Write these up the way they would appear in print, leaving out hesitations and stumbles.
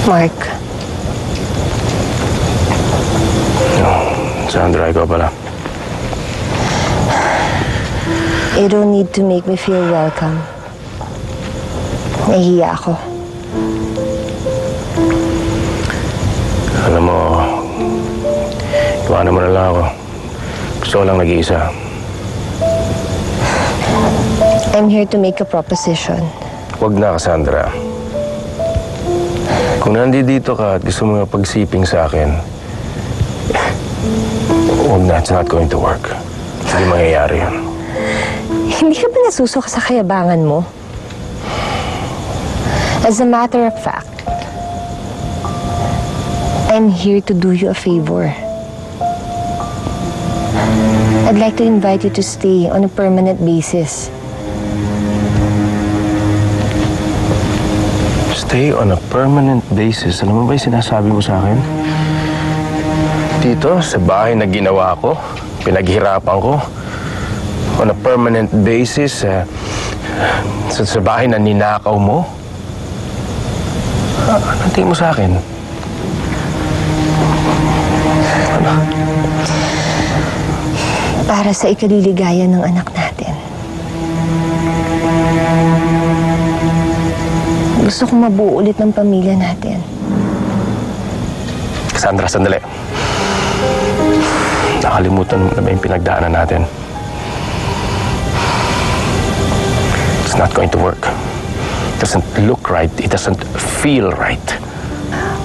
Mark. Sandra, ikaw pala. You don't need to make me feel welcome. Nahihiya ako. Alam mo, iwanan mo na lang ako. Gusto ko lang nag-iisa. I'm here to make a proposition. Huwag na, Cassandra. Kung nandito ka at gusto mo pagsiping sa akin, huwag na, it's not going to work. Hindi mangyayari yun. Hindi ka ba nasusuka sa kayabangan mo? As a matter of fact, I'm here to do you a favor. I'd like to invite you to stay on a permanent basis. Stay on a permanent basis. Alam mo ba yung sinasabi mo sa akin? Dito, sa bahay na ginawa ko, pinaghirapan ko, on a permanent basis, sa bahay na ninakaw mo? Anong tingin mo sa akin? Ano? Para sa ikaliligaya ng anak natin. Gusto kong mabuo ulit ng pamilya natin. Cassandra, sandali. Nakalimutan mo na ba yung pinagdaanan natin? It's not going to work. It doesn't look right. It doesn't feel right.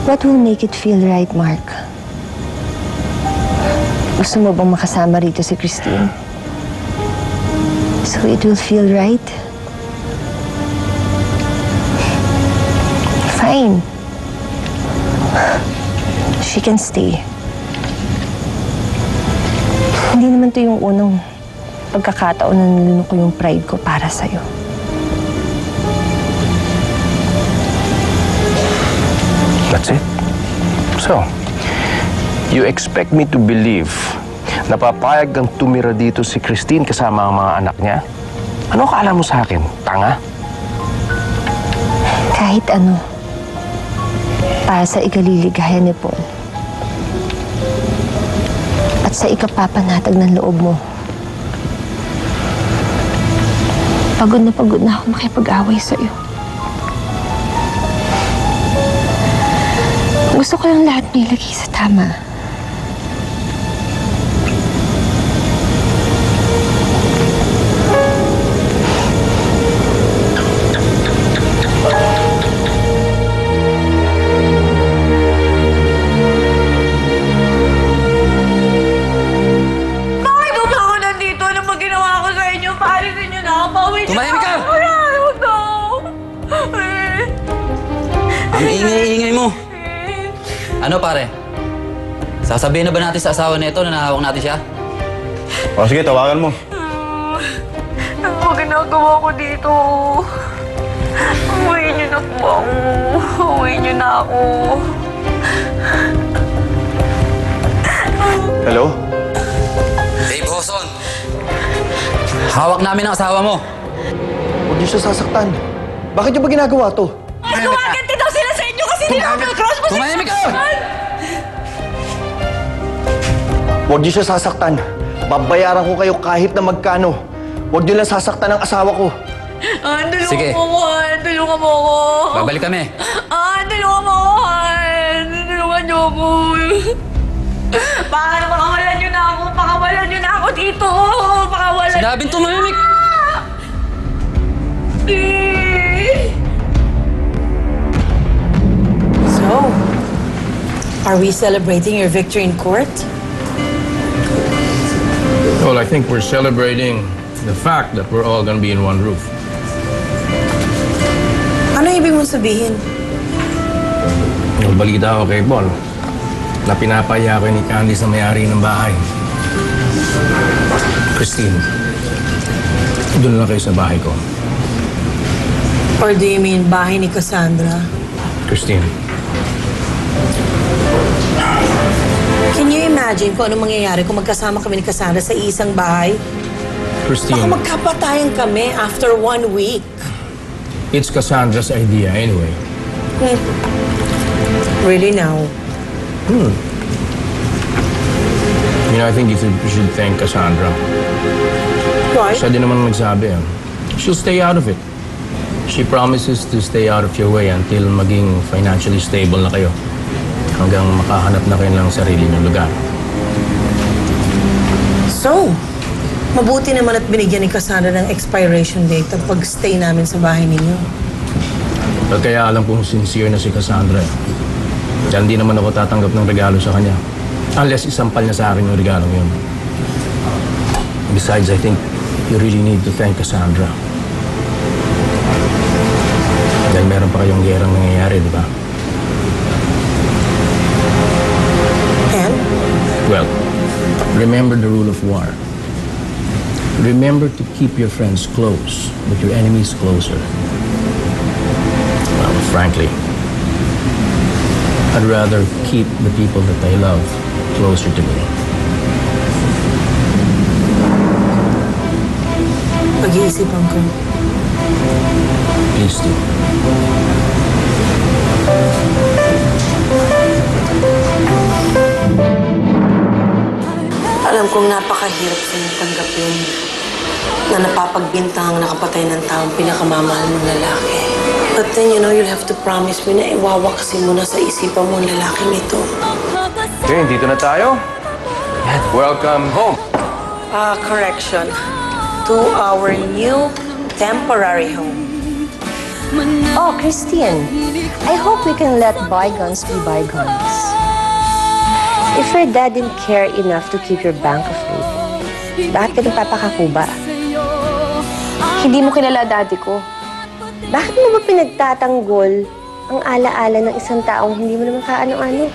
What will make it feel right, Mark? Gusto mo bang makasama rito si Christine? So it will feel right? Fine. She can stay. Hindi naman to yung unang pagkakataon na nilunok ko yung pride ko para sa'yo. That's it. So, you expect me to believe na papayag kang tumira dito si Christine kasama ang mga anak niya? Ano akala mo sa akin? Tanga? Kahit ano, para sa ikaliligaya ni Paul. At sa ikapapanatag ng loob mo. Pagod na ako makipag-away sa'yo. Gusto ko lang lahat may lagay sa tama. Bakit ba ako nandito? Ano ba ginawa ko sa inyo? Paalisin niyo na ako. Pauwi niyo na Tumahimik ka! ako. Huwag na. Ang ingay-ingay mo. Ano pare? Sasabihin na ba natin sa asawa nito na nahawak natin siya? O sige, tawagan mo. Ano ba ginagawa ko dito? Uwi niyo na po ako. Uwi niyo na ako. Hello? Dave Hoson! Hawak namin ang asawa mo. Huwag niyo siya sasaktan. Bakit niyo ba ginagawa to? Ay, gumaganti daw sila sa inyo kasi dinouble cross mo sila. Tumahimik ka! Huwag niyo siya sasaktan. Babayaran ko kayo kahit na magkano. Huwag niyo lang sasaktan ang asawa ko. Tulungan Sige. mo ko, tulungan mo ko. Babalik kami. Tulungan mo ko, tulungan niyo ako. Baka pakawalan niyo na ako, pakawalan niyo na ako dito. Pakawalan. Sinabing tumahimik! So, are we celebrating your victory in court? Well, I think we're celebrating the fact that we're all gonna be in one roof. Ano ibig mong sabihin? Yung balita ko kay Paul, na pinapaya ko ni Candice na may-ari ng bahay. Christine, doon lang kayo sa bahay ko. Or do you mean bahay ni Cassandra? Christine. Can you imagine kung anong mangyayari kung magkasama kami ni Cassandra sa isang bahay? Christine, Baka magkapatayan kami after 1 week. it's Cassandra's idea anyway. Really now? You know, I think you should thank Cassandra. Why? Siya din naman nagsabi. She'll stay out of it. She promises to stay out of your way until maging financially stable na kayo. Hanggang makahanap na kayo ng sarili ng lugar. So, mabuti naman at binigyan ni Cassandra ng expiration date ang pag-stay namin sa bahay ninyo. But kaya alam kong sincere na si Cassandra. Kaya hindi naman ako tatanggap ng regalo sa kanya. Unless isampal niya sa akin yung regalong yun. Besides, I think you really need to thank Cassandra. Dahil meron pa kayong gerang nangyayari, di ba? And? Well, remember the rule of war. Remember to keep your friends close, but your enemies closer. Well, frankly, I'd rather keep the people that I love closer to me. Pag-iisipan ko. Please do. Alam kong napakahirap sa inyo tanggapin na napapagbintang nakapatay ng taong pinakamamahal mong lalaki. But then, you'll have to promise me na iwawakasin mo na sa isipan mo ang lalaking ito. Okay, dito na tayo. Welcome home. Correction. To our new temporary home. Oh, Christine, I hope we can let bygones be bygones. If your dad didn't care enough to keep your bank afloat, bakit ka nagpapakakuba? Hindi mo kilala daddy ko. Bakit mo ba pinagtatanggol ang alaala ng isang taong hindi mo naman kaano-ano?